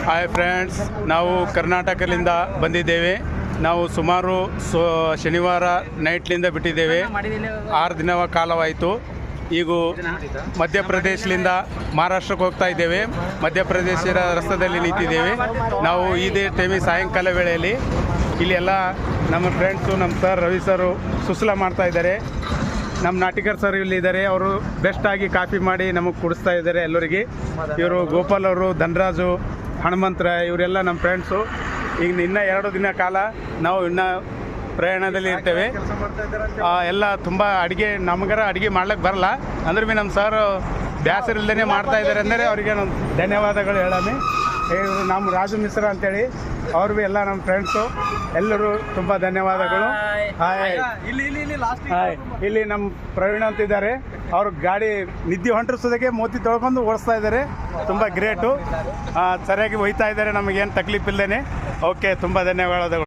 Hi friends, ನಾವು ಕರ್ನಾಟಕದಿಂದ ಬಂದಿದ್ದೇವೆ. ನಾವು ಸುಮಾರು ಶನಿವಾರ ನೈಟ್ಲಿಂದ ಬಿಟ್ಟಿದ್ದೇವೆ. 6 ದಿನವ ಕಾಲವಾಯಿತು. ಈಗ ಮಧ್ಯಪ್ರದೇಶದಿಂದ ಮಹಾರಾಷ್ಟ್ರಕ್ಕೆ ಹೋಗ್ತಾ ಇದ್ದೇವೆ. ಮಧ್ಯಪ್ರದೇಶದ ರಸ್ತೆಯಲ್ಲಿ ನಿಂತಿದ್ದೇವೆ ನಾವು. ಇದೇ ಟೈಮಿಗೆ ಸಾಯಂಕಾಲ ವೇಳೆಯಲ್ಲಿ ಇಲ್ಲಿ ಎಲ್ಲ ನಮ್ಮ ಫ್ರೆಂಡ್ಸು, ನಮ್ಮ ಸರ್ ರವಿ ಸರು ಸುಸ್ಲಾ ಮಾಡ್ತಾ ಇದ್ದಾರೆ. ನಮ್ಮ ನಾಟಿಕರ್ ಸರ್ ಇಲ್ಲಿ ಇದ್ದಾರೆ. ಅವರು ಬೆಸ್ಟಾಗಿ ಕಾಫಿ ಮಾಡಿ ನಮಗೆ ಕುಡಿಸ್ತಾ ಇದ್ದಾರೆ ಎಲ್ಲರಿಗೆ. ಇವರು ಗೋಪಾಲ್ ಅವರು, ಧನರಾಜು, ಹನುಮಂತರ ಇವರೆಲ್ಲ ನಮ್ಮ ಫ್ರೆಂಡ್ಸು. ಈಗ ಇನ್ನೂ 2 ದಿನ ಕಾಲ ನಾವು ಇನ್ನೂ ಪ್ರಯಾಣದಲ್ಲಿ ಇರ್ತೇವೆ. ಎಲ್ಲ ತುಂಬ ನಮಗರ ಅಡುಗೆ ಮಾಡ್ಲಿಕ್ಕೆ ಬರಲ್ಲ ಅಂದ್ರೆ ಭೀ ನಮ್ಮ ಸರ್ ಬ್ಯಾಸರ ಇಲ್ಲದೇ ಮಾಡ್ತಾ ಇದ್ದಾರೆ ಅಂದರೆ ಅವರಿಗೆ ನಮ್ಮ ಧನ್ಯವಾದಗಳು ಹೇಳಾಮಿ. ಇವರು ನಮ್ಮ ರಾಜು ಮಿಶ್ರಾ ಅಂತೇಳಿ ಅವ್ರು ಭೀ ಎಲ್ಲ ನಮ್ಮ ಫ್ರೆಂಡ್ಸು, ಎಲ್ಲರೂ ತುಂಬ ಧನ್ಯವಾದಗಳು. ಹಾಯ್. ಇಲ್ಲಿ ನಮ್ಮ ಪ್ರವೀಣ್ ಅಂತಿದ್ದಾರೆ. ಅವ್ರ ಗಾಡಿ ನಿದ್ದೆ ಹೊಂಟಿಸೋದಕ್ಕೆ ಮೋತಿ ತೊಳ್ಕೊಂಡು ಓಡಿಸ್ತಾ ಇದ್ದಾರೆ. ತುಂಬ ಗ್ರೇಟು. ಸರಿಯಾಗಿ ಒಯ್ತಾ ಇದ್ದಾರೆ, ನಮಗೇನು ತಕ್ಲೀಫ್ ಇಲ್ಲದೇ. ಓಕೆ, ತುಂಬ ಧನ್ಯವಾದಗಳು.